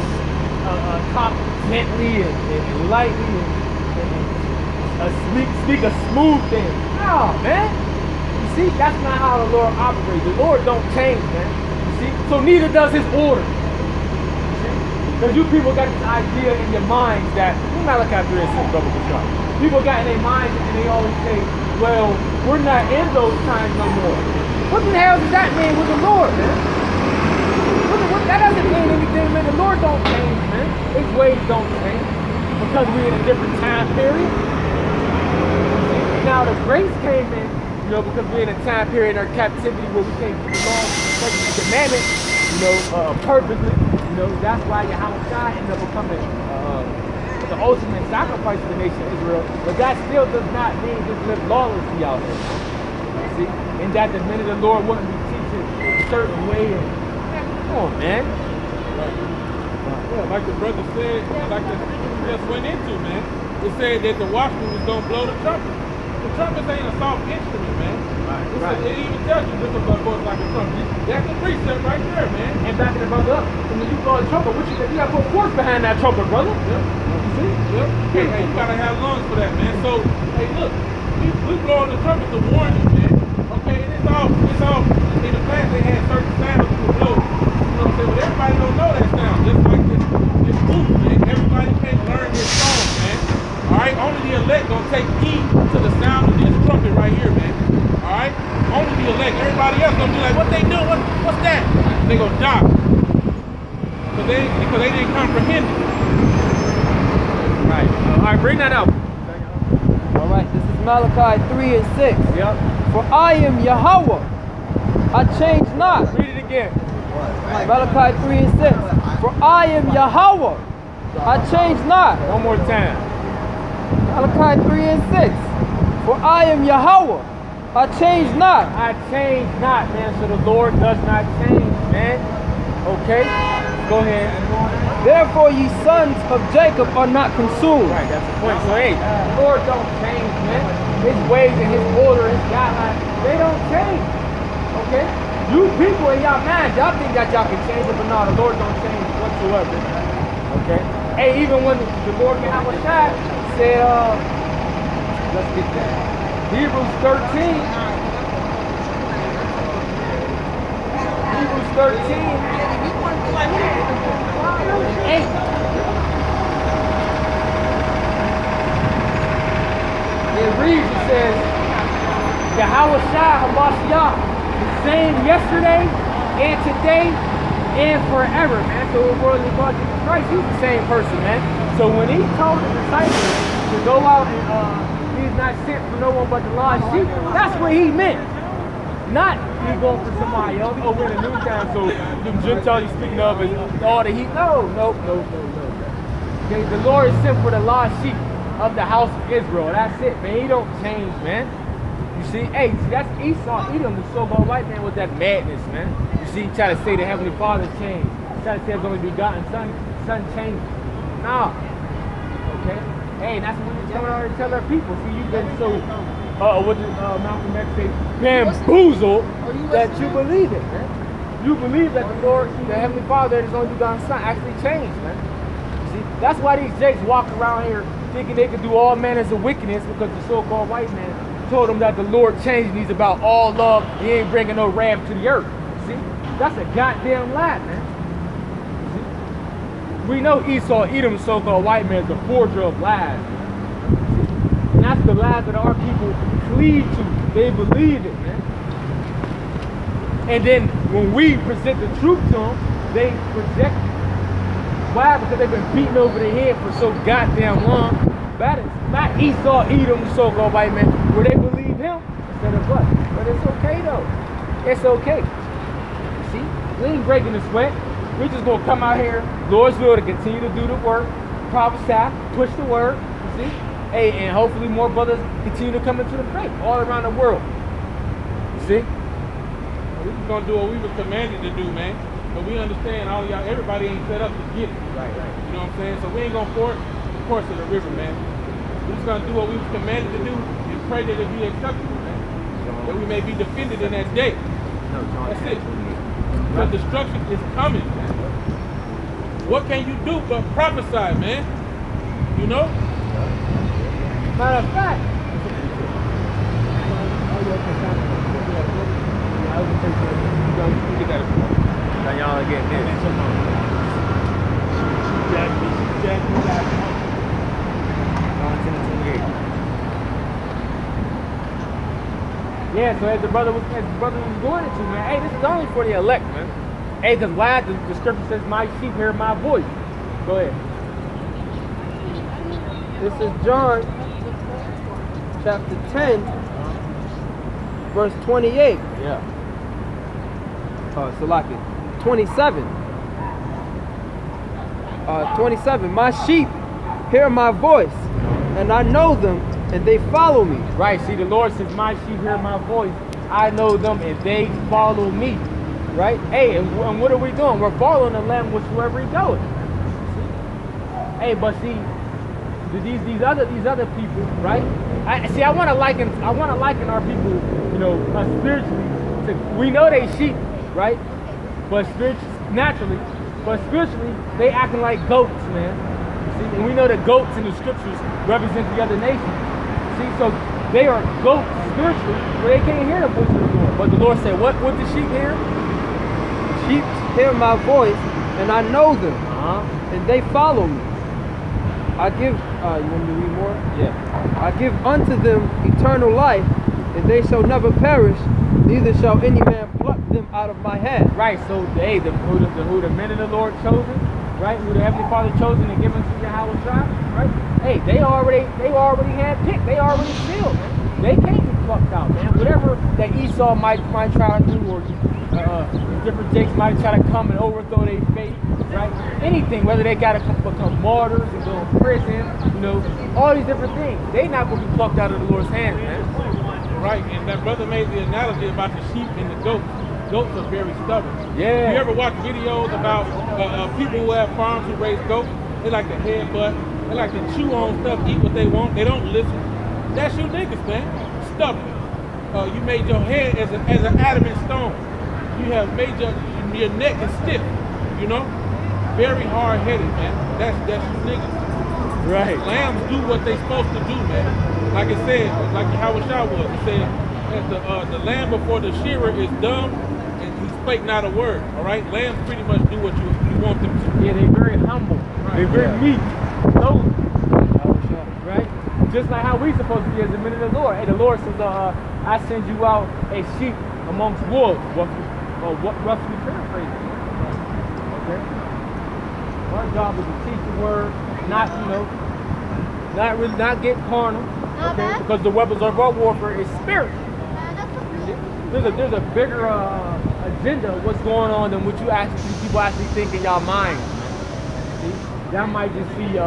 talk gently and lightly and speak a smooth thing. No, man. You see, that's not how the Lord operates. The Lord don't change, man. You see? So neither does his order. Because you people got this idea in your minds that, we're not looking after this double control. People got in their minds and they always say, well, we're not in those times no more. What the hell does that mean with the Lord, man? That doesn't mean anything, man. The Lord don't change, man. His ways don't change. Because we're in a different time period. Now the grace came in, you know, because we're in a time period in our captivity where we can't keep the law, the commandments, you know, perfectly. You know, that's why Yahweh ended up becoming the ultimate sacrifice of the nation of Israel, but that still does not mean just live lawlessly out here. See? And that the men of the Lord wouldn't be teaching a certain way. And, come on, man. Yeah, like the brother said, like the scripture we just went into, man. It said that the watchman was going to blow the trumpet. The trumpet ain't a soft instrument, man. It even tells you this about voice like a trumpet. That's the precept right there, man. And backing the brother up. And when you blow a trumpet, what you got to put force behind that trumpet, brother. Yep. You see? Yep. Hey, you got to have lungs for that, man. So, hey, look, we blowing the trumpet to warn you, man. Okay, and it's all, in the past they had certain sounds to blow. You know what I'm saying? But everybody don't know that sound. Just like this group, man. Everybody can't learn this song, man. Alright? Only the elect gonna take heed to the sound of this trumpet right here, man. Alright? Only the elect. Everybody else gonna be like, what they doing? What's that? They gonna die. Because they didn't comprehend it. Right. Alright, bring that out. Alright, this is Malachi 3 and 6. Yep. For I am Yahweh, I change not. Read it again. Malachi 3 and 6. For I am Yahweh, I change not. One more time. Malachi 3 and 6. For I am Yahweh, I change not. I change not, man. So the Lord does not change, man. Okay? Go ahead. Therefore ye sons of Jacob are not consumed. Right, that's the point. So hey, the Lord don't change, man. His ways and his order, his guidelines, they don't change. Okay? You people in y'all minds, y'all think that y'all can change it, but no, the Lord don't change whatsoever. Okay? Hey, even when the Lord came out with that, said, let's get that. Hebrews 13. Hebrews 13. 8. It reads, it says, Yahweh Shai Hamashiach, the same yesterday and today and forever, man. So the world is called Jesus Christ, he's the same person, man. So when he told the disciples to go out and he's not sent for no one but the lost sheep, that's what he meant. Not he going for somebody else. Oh, we're in a new time, so the Gentiles he's speaking of is all the heat. No. Okay, the Lord is sent for the lost sheep of the house of Israel. That's it, man. He don't change, man. You see, hey, that's Esau, Edom, the so-called white man with that madness, man. You see, he try to say the Heavenly Father changed. He try to say his only begotten son changed. Nah. Okay? Hey, that's what we're coming out here to tell our people. See, you've been so what did Malcolm X say? Bamboozled that you believe it, man. You believe that the Lord, the Heavenly Father, his only begotten Son, actually changed, man. See, that's why these jakes walk around here thinking they can do all manners of wickedness because the so-called white man told them that the Lord changed and he's about all love. He ain't bringing no wrath to the earth. See, that's a goddamn lie, man. See? We know Esau, Edom, the so-called white man, is the forger of lies. And that's the lies that our people cleave to. They believe it, man. And then when we present the truth to them, they reject it. Why? Because they've been beaten over the head for so goddamn long. Not Esau, Edom, the so-called white man, where they believe him instead of us. But it's okay though. It's okay. See? We ain't breaking the sweat. We're just gonna come out here, Lord's will, to continue to do the work, prophesy, push the word. You see? Hey, and hopefully more brothers continue to come into the faith all around the world. You see? We're just gonna do what we were commanded to do, man. But we understand all y'all, everybody ain't set up to get it. Right. You know what I'm saying? So we ain't gonna force the course of the river, man. We're just gonna do what we were commanded to do and pray that it be acceptable, man. That we may be defended in that day. That's it. Because destruction is coming, man. What can you do but prophesy, man? You know? Matter of fact, now y'all are getting this. Yeah, so as the brother was going into, man, hey, this is only for the elect, man. Hey, because why? The scripture says, my sheep hear my voice. Go ahead. This is John chapter 10, verse 28. Yeah. Salaki, 27. 27. My sheep hear my voice, and I know them, and they follow me. Right, see, the Lord says, my sheep hear my voice, I know them, and they follow me. Right? Hey, and what are we doing? We're following the Lamb wherever he goes. Hey, but see, these other people, right? I want to liken our people, you know, spiritually. We know they sheep, right? But naturally, they acting like goats, man. See, and we know that goats in the scriptures represent the other nations. See, so they are goats spiritually, where they can't hear the voice of the Lord. But the Lord said, what the sheep hear? Sheep hear my voice, and I know them, and they follow me. I give, you want me to read more? Yeah. I give unto them eternal life, and they shall never perish, neither shall any man pluck them out of my hand. Right, so who the men of the Lord chosen, right? Who the Heavenly Father chosen and given to Yahweh tribe, right? Hey, they already had picked, they already sealed, man. They can't be plucked out, man. Whatever that Esau might try to do, or different jakes might try to come and overthrow their faith, right? Anything, whether they gotta become martyrs and go to prison, you know, all these different things. They not gonna be plucked out of the Lord's hand, man. Right, and that brother made the analogy about the sheep and the goats. Goats are very stubborn. Yeah. You ever watch videos about people who have farms who raise goats? They like to headbutt. They like to chew on stuff, eat what they want. They don't listen. That's you niggas, man. Stubborn. You made your head as an adamant stone. You have made your neck is stiff. You know, very hard-headed, man. That's you niggas. Right. Lambs do what they supposed to do, man. Like it said, like Howard Shaw was. It said that the lamb before the shearer is dumb and he spake not a word. All right, lambs pretty much do what you want them to. Yeah, they're very humble. Right. They're very meek. Those, right? Just like how we supposed to be as the men of the Lord. Hey, the Lord says, I send you out a sheep amongst wolves. Roughly paraphrasing. Okay. Our job is to teach the word, not get carnal. Okay? Because the weapons of our warfare is spiritual. There's a bigger agenda of what's going on than what people actually think in y'all mind. See? Y'all might just see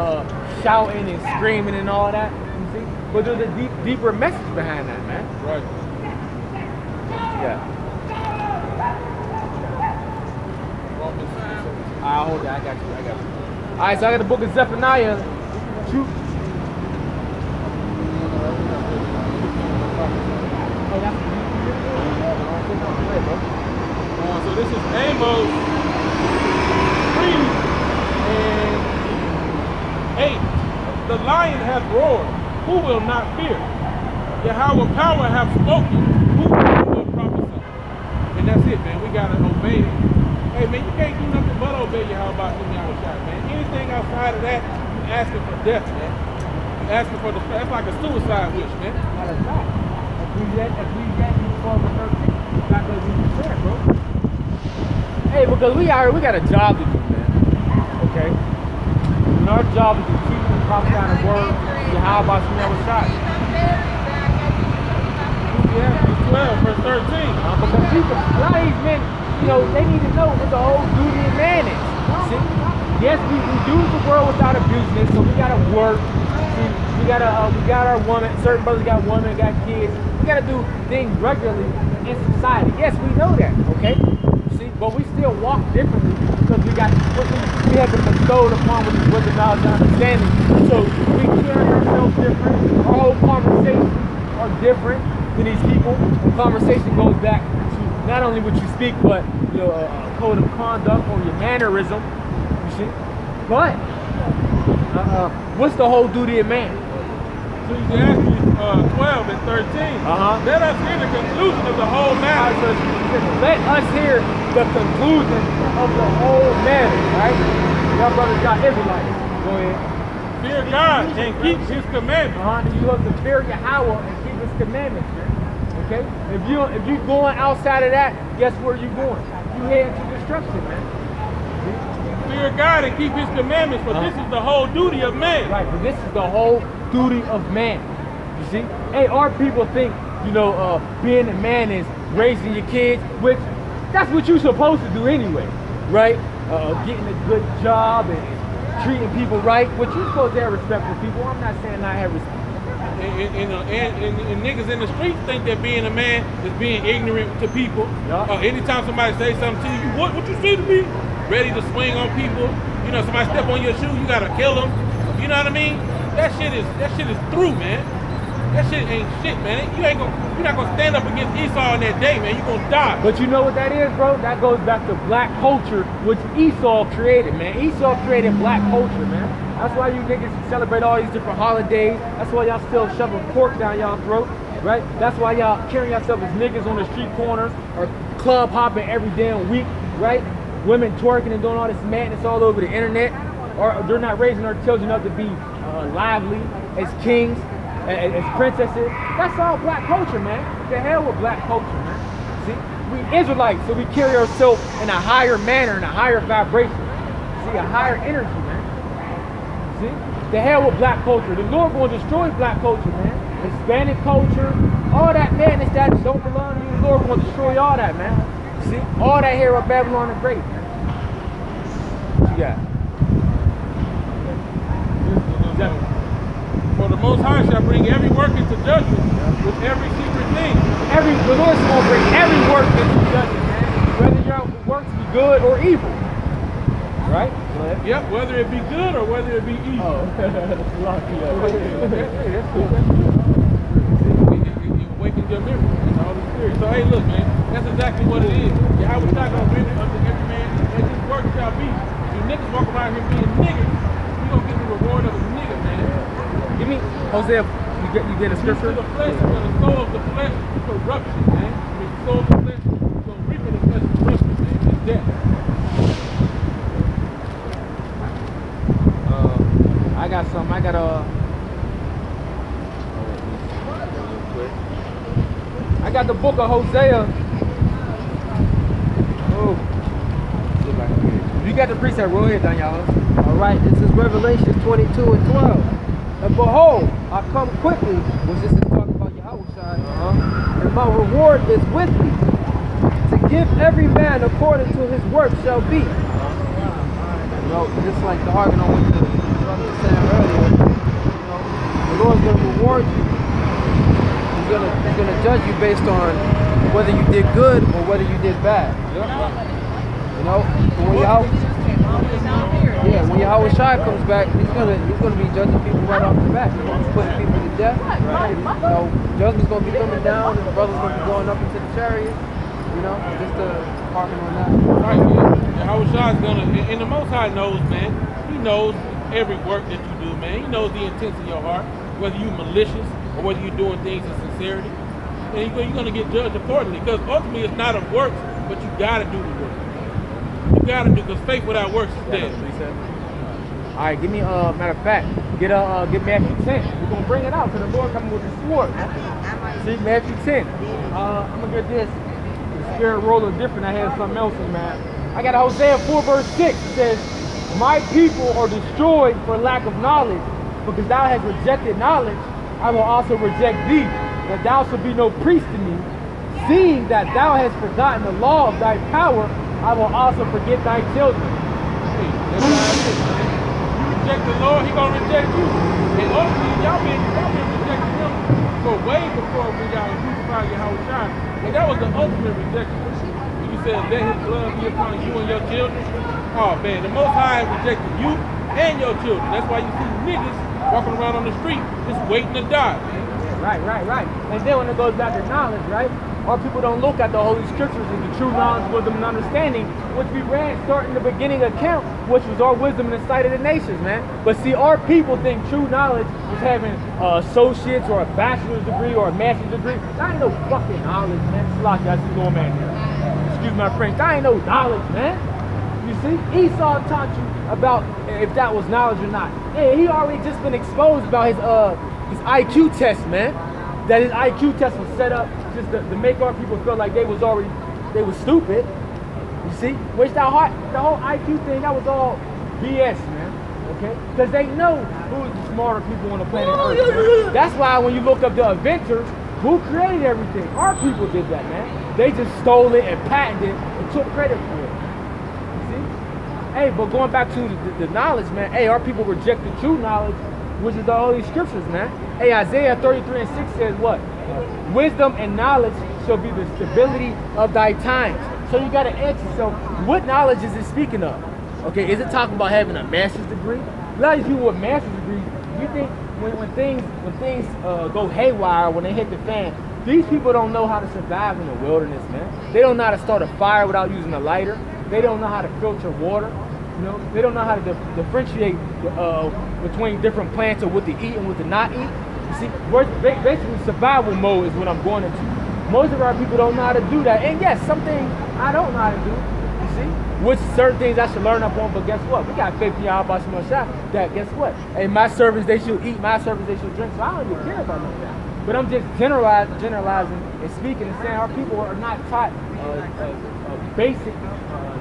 shouting and screaming and all that. You see? But there's a deeper message behind that, man. Right. Yeah. I'll hold that. I got you. All right, so I got the book of Zephaniah. Shoot. So this is Amos 3 and 8. The lion hath roared, who will not fear? Yahweh power hath spoken, who will prophesy? And that's it, man. We gotta obey it. Hey, man, you can't do nothing but obey Yahweh shot, man. Anything outside of that, you asking for death, man. You asking for that's like a suicide wish, man. That's right. Ecclesiastes 12 and 13. Exactly what you said, bro. Hey, because we got a job to do, man. Okay? And our job is to keep and prophesy the word Yahweh shot. Yeah, 12, verse 13. Because people, a lot of these men, you know, they need to know what the whole duty of man is. See? Yes, we do the world without abusing it, so we gotta work. See, we got our woman, certain brothers got women, got kids. We gotta do things regularly in society. Yes, we know that, okay? See, but we still walk differently because we have been bestowed upon with the knowledge and understanding. So we carry ourselves different. Our whole conversations are different than these people. The conversation goes back to not only what you speak, but a code of conduct or your mannerism. You see? But what's the whole duty of man? Ecclesiastes 12 and 13. Let us hear the conclusion of the whole matter. Let us hear the conclusion of the whole matter, right? Y'all brothers got Israelites. Go ahead. Fear God and keep his commandments. You have to fear Yahweh and keep his commandments, man. Okay? If you going outside of that, guess where you going? You head to destruction, man. Fear God and keep his commandments, for this is the whole duty of man. Right, but this is the whole duty of man. You see? Hey, our people think, being a man is raising your kids, which that's what you're supposed to do anyway, right? Getting a good job and treating people right, which you're supposed to have respect for people. I'm not saying I have respect. And niggas in the streets think that being a man is being ignorant to people. Anytime somebody say something to you, what you see to be ready to swing on people. You know, somebody step on your shoe, you gotta kill them. You know what I mean? That shit is through, man. That shit ain't shit, man. You're not gonna stand up against Esau on that day, man. You're gonna die. But you know what that is, bro? That goes back to black culture, which Esau created, man. Esau created black culture, man. That's why you niggas celebrate all these different holidays. That's why y'all still shoving pork down y'all throat, right? That's why y'all carrying yourself as niggas on the street corners or club hopping every damn week, right? Women twerking and doing all this madness all over the internet, or they're not raising their children up to be lively as kings, as princesses. That's all black culture, man. The hell with black culture, man. See, we Israelites, so we carry ourselves in a higher manner, in a higher vibration. See, a higher energy, man. See? The hell with black culture. The Lord will destroy black culture, man. Hispanic culture, all that madness that don't belong to you, the Lord will destroy all that, man. See? All that here of Babylon the Great, man. What you got? For the Most High shall bring every work into judgment with every secret thing. The Lord's going to bring every work into judgment, man. Whether your works be good or evil. Right? Yep, whether it be good or whether it be evil. Oh, lucky. That's cool. It awakens your memory and all the spirit. So hey, look, man, that's exactly what it is. Yahweh not gonna bring it unto every man as his work shall be. If you niggas walk around here being niggas, you gonna get the reward of a nigga, man. Give me Hosea. You get a scripture? To the flesh, for the soul of the flesh, corruption, man. I mean, the soul of the flesh, you're gonna reap in the flesh corruption, man. It's death. I got the book of Hosea. Oh, you got the precept. Go ahead, Daniel. All right, this is Revelation 22:12. And behold, I come quickly, which this is talking about Yahweh, and my reward is with me, to give every man according to his work shall be. You know, just like the argument on what the brother was saying earlier, you know, the Lord's going to reward you. He's gonna judge you based on whether you did good or whether you did bad. You know, when Yahweh Shai comes back, he's gonna be judging people right off the bat. He's gonna be putting people to death. Right? You know, judgment's gonna be coming down, and the brothers gonna be going up into the chariot. You know, just to harken on that. Right, man. Yahweh Shai is gonna, and the Most High knows, man. He knows every work that you do, man. He knows the intents of your heart, whether you're malicious or whether you're doing things in sincerity. And you're going to get judged accordingly, because ultimately it's not of works, but you got to do the work. You got to do, because faith without works is dead. All right, give me, matter of fact, get Matthew 10. We're going to bring it out, because the Lord coming with the sword. See, Matthew 10. I'm going to get this. The spirit roller different. I had something else in man. I got Hosea 4 verse 6. It says, my people are destroyed for lack of knowledge, because thou hast rejected knowledge, I will also reject thee, that thou shalt be no priest to me. Seeing that thou hast forgotten the law of thy power, I will also forget thy children. Hey, that's how it is, man. You reject the Lord, he gonna reject you. And ultimately, y'all been rejecting him for way before when y'all crucified Yahweh Shai. And that was the ultimate rejection. When you said, let his blood be upon you and your children. Oh man, the Most High rejected you and your children. That's why you see niggas walking around on the street just waiting to die, man. Right. And then when it goes back to knowledge, right? Our people don't look at the Holy Scriptures as the true knowledge, wisdom, and understanding, which we read starting the beginning account, which was our wisdom in the sight of the nations, man. But see, our people think true knowledge is having associates or a bachelor's degree or a master's degree. That ain't no fucking knowledge, man. Slocky, I see going man here. Excuse my French. That ain't no knowledge, man. You see, Esau taught you about if that was knowledge or not. Yeah, he already just been exposed about his IQ test, man. That his IQ test was set up just to make our people feel like they was stupid. You see, which the whole IQ thing, that was all BS, man. Okay, because they know who's the smarter people on the planet Earth. Man. That's why when you look up the inventors, who created everything? Our people did that, man. They just stole it and patented it and took credit for it. Hey, but going back to the knowledge, man. Hey, our people reject the true knowledge, which is the Holy Scriptures, man. Hey, Isaiah 33:6 says what? Wisdom and knowledge shall be the stability of thy times. So you got to ask yourself, what knowledge is it speaking of? Okay, is it talking about having a master's degree? A lot of these people with master's degrees, you think when things go haywire, when they hit the fan, these people don't know how to survive in the wilderness, man. They don't know how to start a fire without using a lighter. They don't know how to filter water. You know, they don't know how to differentiate between different plants or what to eat and what to not eat. You see, basically survival mode is what I'm going into. Most of our people don't know how to do that. And yes, some things I don't know how to do. You see, which certain things I should learn up on. But guess what? We got faith in y'all about some shop. That guess what? Hey, my servants they should eat. My servants they should drink. So I don't even care about none of that. But I'm just generalizing and speaking and saying our people are not taught basic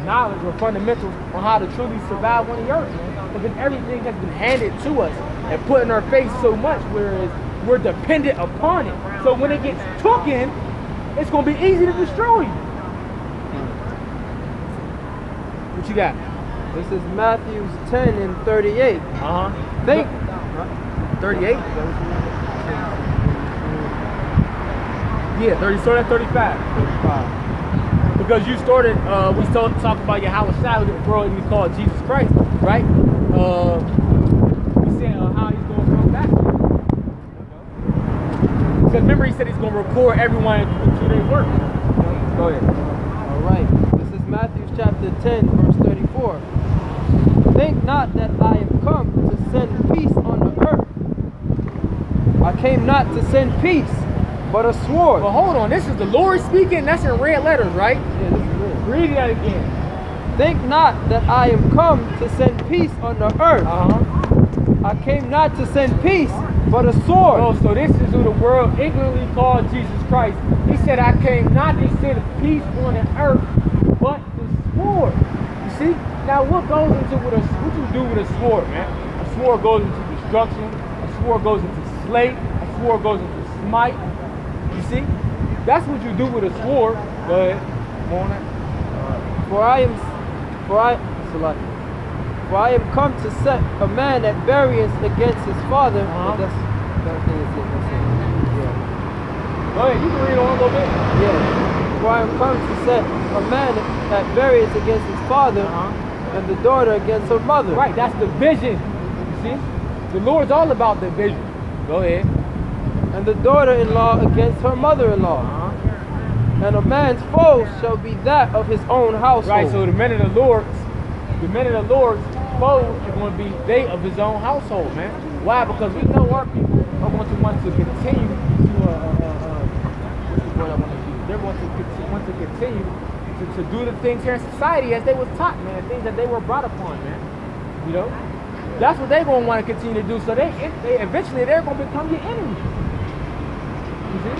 knowledge or fundamentals on how to truly survive on the earth, man. Because everything has been handed to us and put in our face so much, whereas we're dependent upon it. So when it gets took in, it's going to be easy to destroy you. What you got? This is Matthew 10:38. Think 38? Yeah, 30, start at 35. Because you started, we started talking about your Yahweh Shai, bro, and we call it Jesus Christ, right? We said how he's going to come back. Because remember, he said he's going to record everyone through their work. Go ahead. All right. This is Matthew chapter 10, verse 34. Think not that I am come to send peace on the earth. I came not to send peace, but a sword. But hold on, this is the Lord speaking. That's in red letters, right? Yeah, this is red. Read that again. Think not that I am come to send peace on the earth. I came not to send peace, but a sword. Oh, so this is who the world ignorantly called Jesus Christ. He said, I came not to send peace on the earth, but the sword. You see? Now what goes into what you do with a sword, man? A sword goes into destruction. A sword goes into slate. A sword goes into smite. You see? That's what you do with a sword. Go ahead. Come on. For I am come to set a man at variance against his father. Yeah. Yeah. Go ahead. You can read on a little bit. Yeah. For I am come to set a man at variance against his father, and the daughter against her mother. Right. That's the vision. You see? The Lord's all about the vision. Go ahead. And the daughter-in-law against her mother-in-law. And a man's foe shall be that of his own household. Right, so the men of the Lord's foe are going to be they of his own household, man. Why? Because we know our people are going to want to continue to what's the word I want to use? They're going to want to continue to do the things here in society as they were taught, man. Things that they were brought upon, man. You know, that's what they're going to want to continue to do. So they eventually they're going to become your enemy. You see?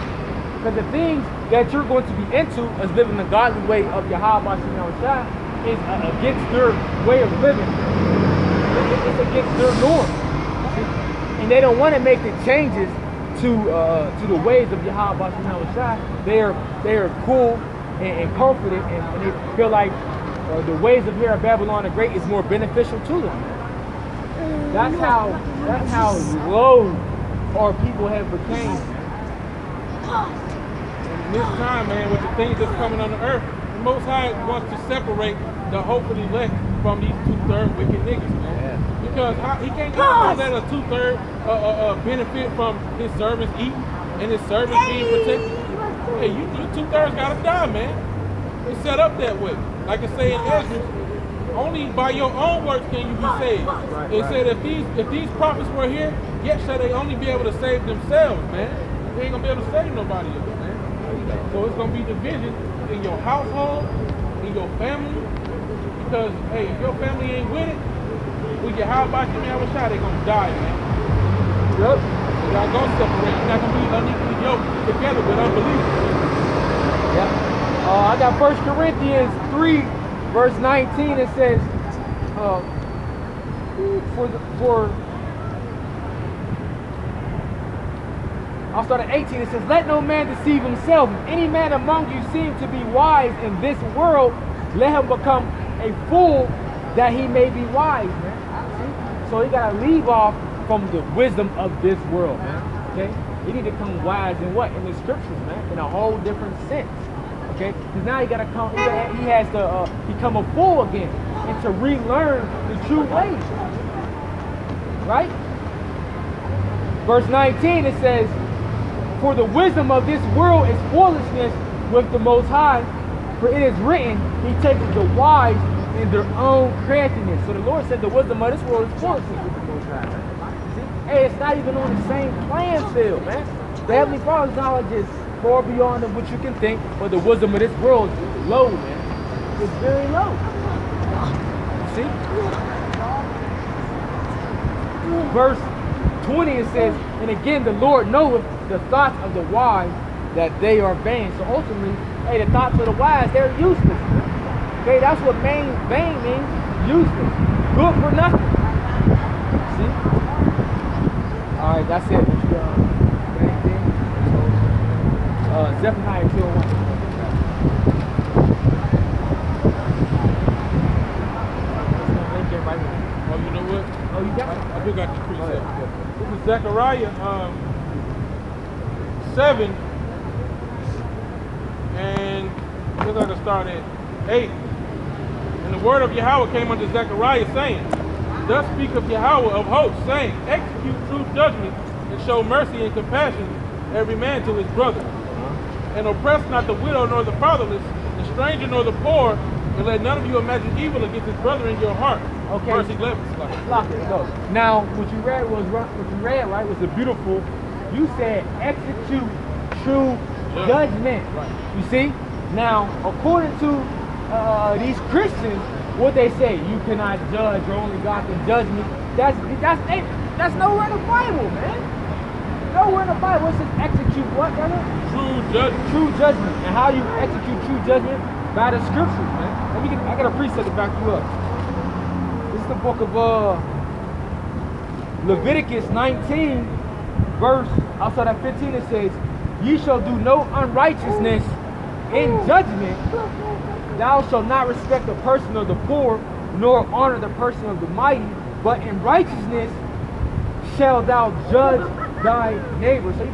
Because the things that you're going to be into as living the godly way of Yahweh Shai is against their way of living. It's against their norm. And they don't want to make the changes to the ways of Yahweh Shai. They are cool and confident and they feel like the ways of here at Babylon the Great is more beneficial to them. That's how low our people have become. This time, man, with the things that's coming on the earth, the Most High wants to separate the hopefully elect from these 2/3 wicked niggas, man. Yeah. Because he can't let a 2/3 benefit from his servants eating and his servants being protected. Hey, you 2/3 gotta die, man. It's set up that way. Like I say in Ezra, only by your own works can you be saved. It said if these prophets were here, yet shall they only be able to save themselves, man. They ain't gonna be able to save nobody else, man. So it's gonna be division in your household, in your family, because hey, if your family ain't with it, with your how about you, man, they gonna die, man. Yep. So y'all gonna separate. You're not gonna be unequally yoked together with unbelievers. Yep. I got 1 Corinthians 3, verse 19. It says, I'll start at 18. It says, let no man deceive himself. If any man among you seem to be wise in this world, let him become a fool that he may be wise, man. See? So he gotta leave off from the wisdom of this world, man. Okay? He need to become wise in what? In the scriptures, man. In a whole different sense. Okay? Because now he gotta come. He has to become a fool again and to relearn the true ways. Right? Verse 19 it says, "For the wisdom of this world is foolishness with the Most High. For it is written, He taketh the wise in their own craftiness." So the Lord said the wisdom of this world is foolishness with the Most High. See? Hey, it's not even on the same playing field, man. The Heavenly Father's knowledge is far beyond what you can think, but the wisdom of this world is low, man. It's very low. See? Verse 20 it says, "And again the Lord knoweth the thoughts of the wise, that they are vain." So ultimately, hey, the thoughts of the wise, they're useless. Okay, that's what vain means. Useless. Good for nothing. See? Alright, that's it. Anything? Zephaniah 2:1. Oh, you know what? Oh, you got it? I do got this precept. Right. This is Zechariah 7, and we're going to start at 8. "And the word of Yahweh came unto Zechariah, saying, Thus speaketh Yahweh of hosts, saying, Execute true judgment, and show mercy and compassion every man to his brother. And oppress not the widow nor the fatherless, the stranger nor the poor, and let none of you imagine evil against his brother in your heart." Okay. Verse 11. Lock it, go. Now, what you read right, was a beautiful. You said execute true judgment. Right. You see? Now, according to these Christians, what they say, you cannot judge, or only God can judge me. That's nowhere in the Bible, man. Nowhere in the Bible it says execute what, brother? True judgment. True judgment. And how you execute true judgment? By the scriptures, man. I got a precept to back you up. This is the book of Leviticus 19, verse, outside of 15, it says, "Ye shall do no unrighteousness in judgment. Thou shalt not respect the person of the poor, nor honor the person of the mighty, but in righteousness shalt thou judge thy neighbor." So we're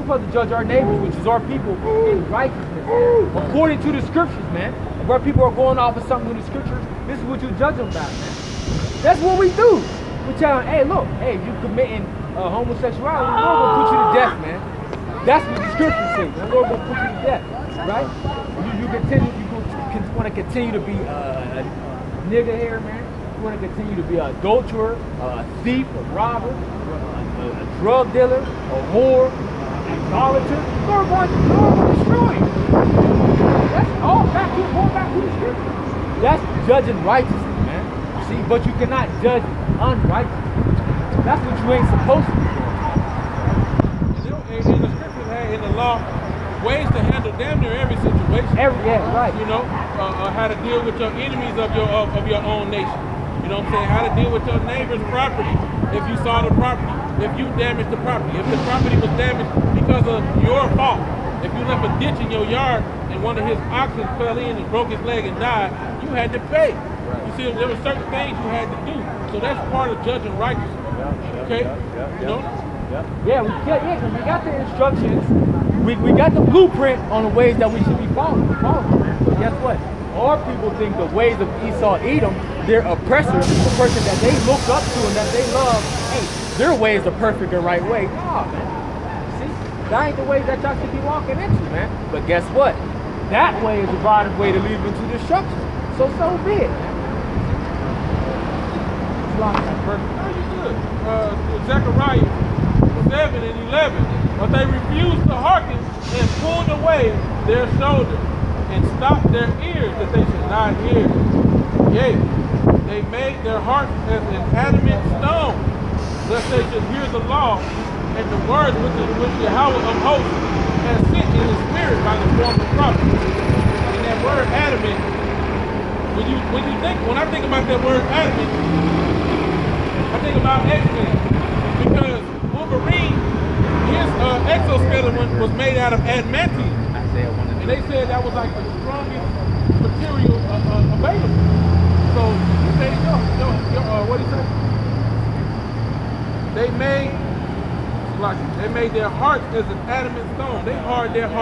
supposed to judge our neighbors, which is our people, in righteousness, according to the scriptures, man. If our people are going off of something in the scriptures, this is what you judge them about, man. That's what we do. We tell them, hey, look, hey, if you committing homosexuality, the Lord will put you to death, man. That's what the scriptures say. The Lord will put you to death, right? You want to continue to be a nigger here, man. You want to continue to be an adulterer, a thief, a robber, a drug dealer, a whore, an idolater. Lord will destroy you. That's all going back to the scripture. That's judging righteously, man. See, but you cannot judge unrighteously. That's what you ain't supposed to do. And the scriptures had in the law ways to handle damn near every situation. Yeah, right. You know, how to deal with your enemies of your own nation. You know what I'm saying? How to deal with your neighbor's property if you saw the property, if you damaged the property, if the property was damaged because of your fault. If you left a ditch in your yard and one of his oxen fell in and broke his leg and died, you had to pay. You see, there were certain things you had to do. So that's part of judging righteousness. Okay? You know? Yeah, we got the instructions. We got the blueprint on the ways that we should be following. But guess what? Our people think the ways of Esau, Edom, their oppressors, the person that they look up to and that they love, hey, their way is the perfect and right way. Nah, man. See, that ain't the way that y'all should be walking into, man. But guess what? That way is the right way to lead them into destruction. So be it, man. Very good. Zechariah 7 and 11. But they refused to hearken and pulled away their shoulders and stopped their ears that they should not hear. Yea, they made their hearts as an adamant stone, lest they should hear the law and the words which Yahweh of hosts has sent in his spirit by the form of prophets. And that word adamant, when I think about that word adamant, I think about X-Men, because Wolverine, his exoskeleton was made out of adamantium. And they said that was like the strongest material available. So made what do you say? They made their hearts as an adamant stone. They hardened their heart.